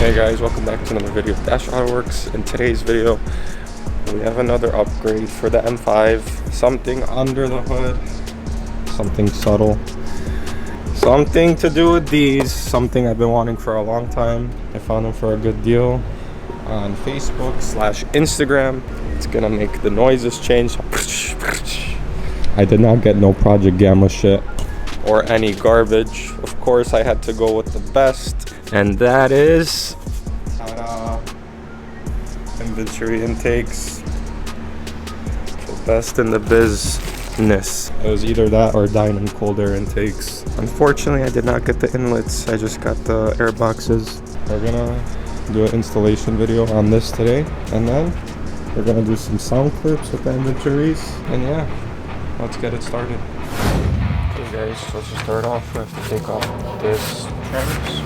Hey guys, welcome back to another video of Dash AutoWorks. In today's video, we have another upgrade for the M5. Something under the hood, something subtle, something to do with these, something I've been wanting for a long time. I found them for a good deal on Facebook/Instagram. It's gonna make the noises change. I did not get no Project Gamma shit or any garbage. Of course, I had to go with the best, and that is ta-da, Eventuri intakes. The best in the business. It was either that or Dynan cold air intakes. Unfortunately, I did not get the inlets. I just got the air boxes. We're gonna do an installation video on this today, and then we're gonna do some sound clips with the Eventuris, and yeah, let's get it started. Okay guys, so to start off, we have to take off this trims,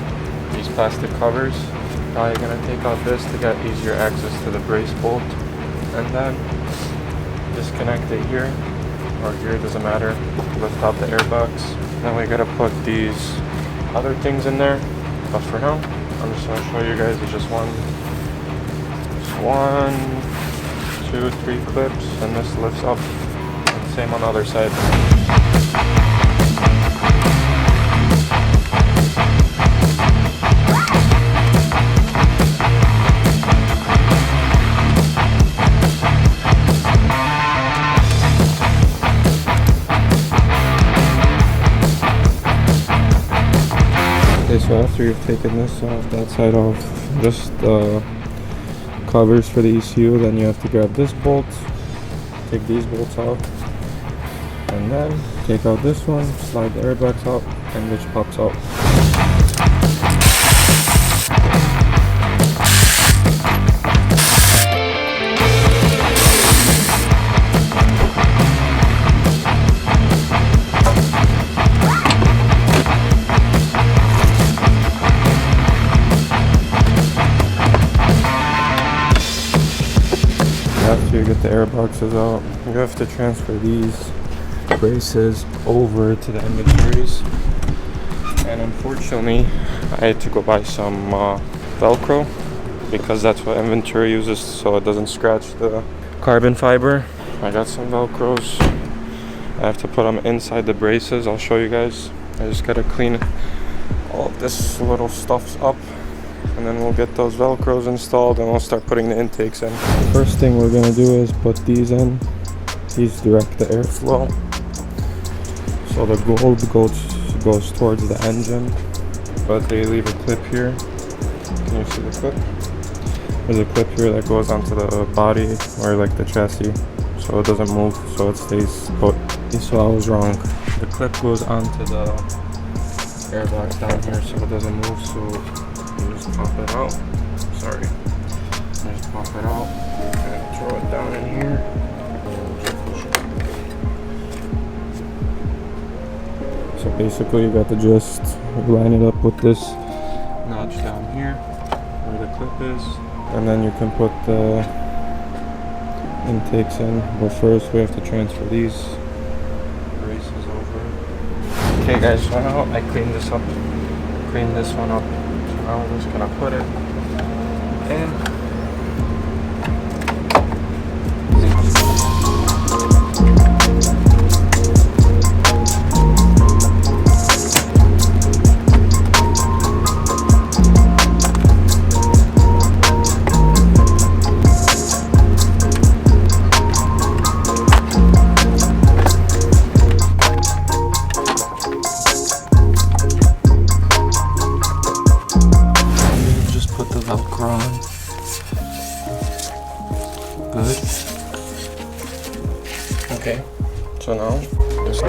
these plastic covers. Now you're gonna take out this to get easier access to the brace bolt, and then disconnect it here or here, doesn't matter. Lift out the airbox. Then we gotta put these other things in there, but for now I'm just gonna show you guys. It's just one, 2, 3 clips, and this lifts up, and same on the other side. Okay, so after you've taken this off, that side off, just the covers for the ECU, then you have to grab this bolt, take these bolts out, and then take out this one, slide the airbags out, and which pops out. After you get the air boxes out, you have to transfer these braces over to the Eventuris. And unfortunately, I had to go buy some Velcro, because that's what Eventuri uses so it doesn't scratch the carbon fiber. I got some Velcros. I have to put them inside the braces. I'll show you guys. I just gotta clean all of this little stuff up, and then we'll get those Velcros installed and we'll start putting the intakes in. First thing we're gonna do is put these in. These direct the airflow. So the gold goes towards the engine, but they leave a clip here. Can you see the clip? There's a clip here that goes onto the body, or like the chassis, so it doesn't move, so it stays put. So I was wrong. The clip goes onto the airbox down here, so it doesn't move, so you just pop it out. Sorry. Just pop it out and throw it down in here. So basically you got to just line it up with this notch down here where the clip is, and then you can put the intakes in. But first we have to transfer these braces over. Okay guys, so now I cleaned this up, cleaned this one up. So now I'm just gonna put it in. Good. Okay, so now this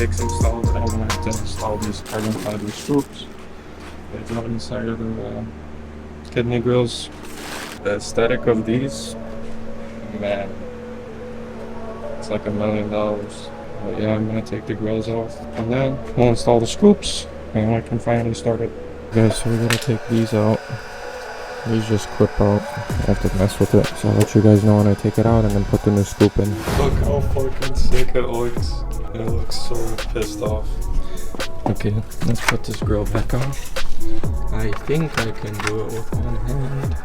intakes installed, I'm gonna have to install these carbon fiber scoops. They go inside of the kidney grills. The aesthetic of these, man, it's like $1 million. But yeah, I'm gonna take the grills off and then we'll install the scoops and I can finally start it. Guys, so we're gonna take these out. These just clip out. I have to mess with it, so I'll let you guys know when I take it out and then put the new scoop in. Look how fucking sick it looks. It looks so pissed off. Okay, let's put this grill back on. I think I can do it with one hand.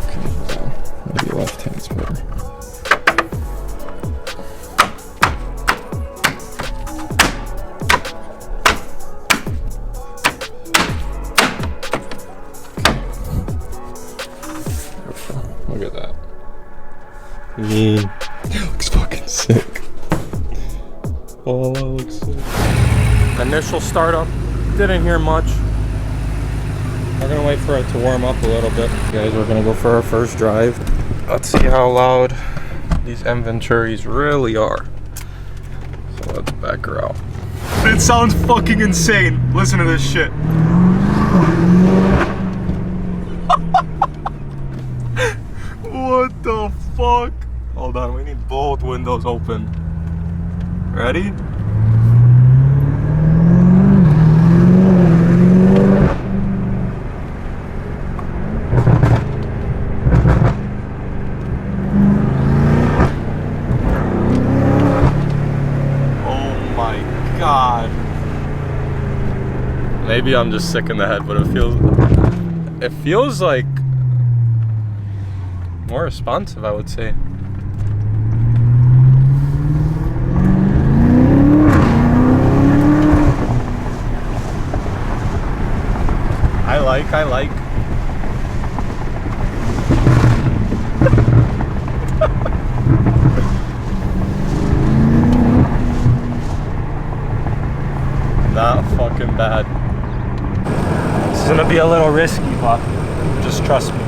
Okay, well, maybe left hand's better. Look at that. That looks fucking sick. Oh, that looks sick. Initial startup, didn't hear much. We're gonna wait for it to warm up a little bit. Guys, we're gonna go for our first drive. Let's see how loud these Eventuris really are. So let's back her out. It sounds fucking insane. Listen to this shit. What the fuck? Hold on, we need both windows open. Ready? Oh my god. Maybe I'm just sick in the head, but it feels like more responsive, I would say. I like. Not fucking bad. This is gonna be a little risky, but just trust me.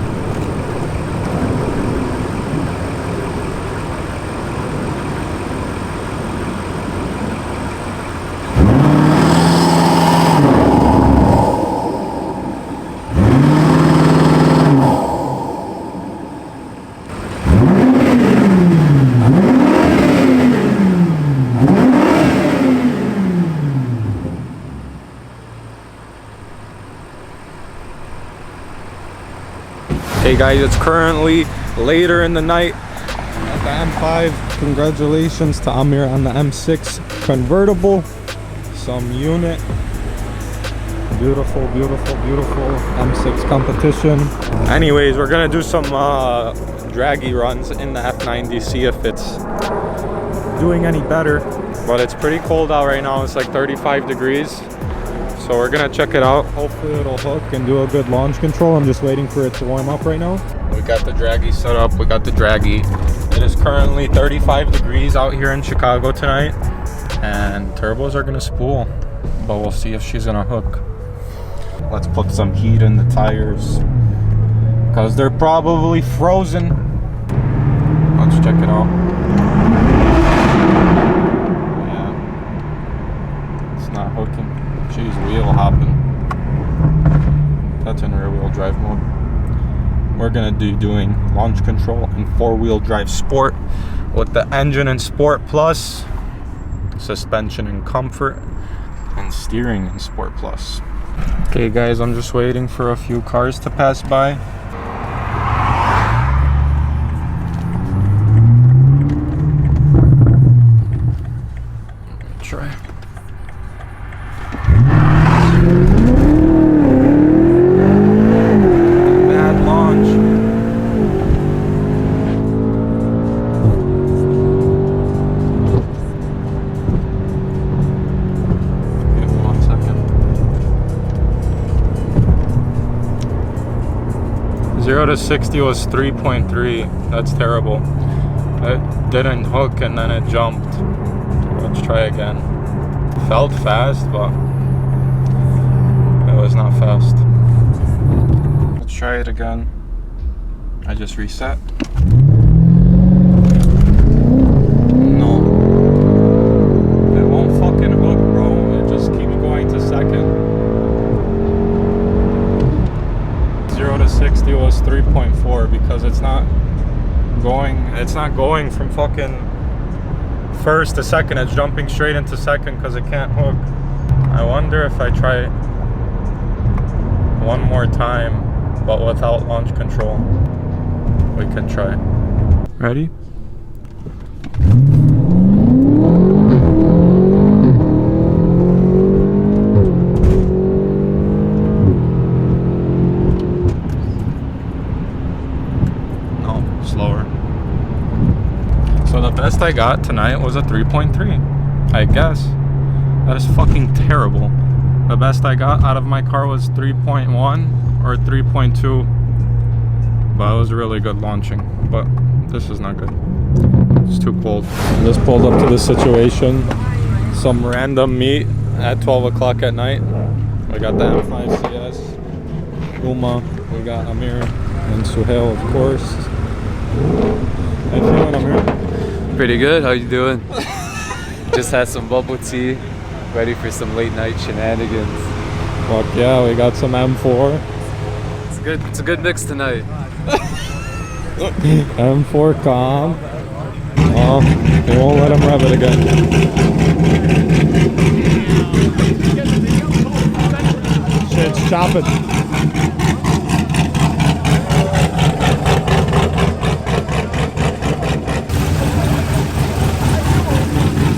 Hey guys, it's currently later in the night at the M5. Congratulations to Amir on the M6 convertible. Some unit. Beautiful, beautiful, beautiful M6 competition. Anyways, we're gonna do some Dragy runs in the F90, see if it's doing any better. But it's pretty cold out right now. It's like 35 degrees. So we're gonna check it out. Hopefully it'll hook and do a good launch control. I'm just waiting for it to warm up right now. We got the Dragy set up. We got the Dragy. It is currently 35 degrees out here in Chicago tonight. And turbos are gonna spool. But we'll see if she's gonna hook. Let's put some heat in the tires, because they're probably frozen. Let's check it out. Yeah. It's not hooking. She's wheel hopping. That's in rear wheel drive mode. We're gonna be doing launch control and 4-wheel drive sport with the engine in sport plus, suspension in comfort, and steering in sport plus. Okay guys, I'm just waiting for a few cars to pass by. Try. Bad launch. Give me 1 second. 0 to 60 was 3.3. That's terrible. It didn't hook and then it jumped. Let's try again. Felt fast, but it was not fast. Let's try it again. I just reset. No. It won't because it's not going from fucking first to second. It's jumping straight into second because it can't hook. I wonder if I try it one more time but without launch control. We can try. Ready? No, slower. So the best I got tonight was a 3.3, I guess. That is fucking terrible. The best I got out of my car was 3.1 or 3.2. But it was really good launching. But this is not good. It's too cold. Just pulled up to this situation. Some random meet at 12 o'clock at night. We got the M5 CS, Uma, we got Amir and Suhail, of course. How you feeling, Amir? Pretty good. How you doing? Just had some bubble tea, ready for some late night shenanigans. Fuck yeah, we got some M4. It's good. It's a good mix tonight. M4 calm. Oh, they won't let him rev it again. Shit's chopping.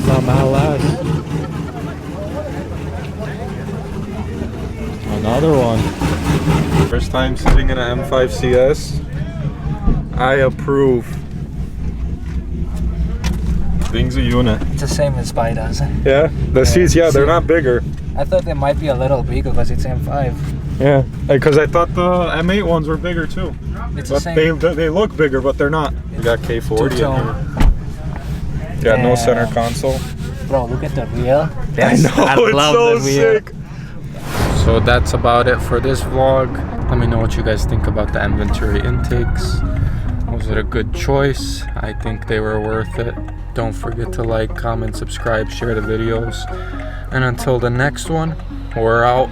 Some LS. Another one. First time sitting in an M5 CS. I approve. Thing's a unit. It's the same as Spiders. Yeah? The seats, yeah, they're not bigger. I thought they might be a little bigger because it's M5. Yeah, because I thought the M8 ones were bigger too. It's but the same. they look bigger, but they're not. We got K40 in here. Got no center console. Bro, look at the wheel. I know, it's love so the wheel. sick. So that's about it for this vlog. Let me know what you guys think about the Eventuri intakes. Was it a good choice? I think they were worth it. Don't forget to like, comment, subscribe, share the videos. And until the next one, we're out.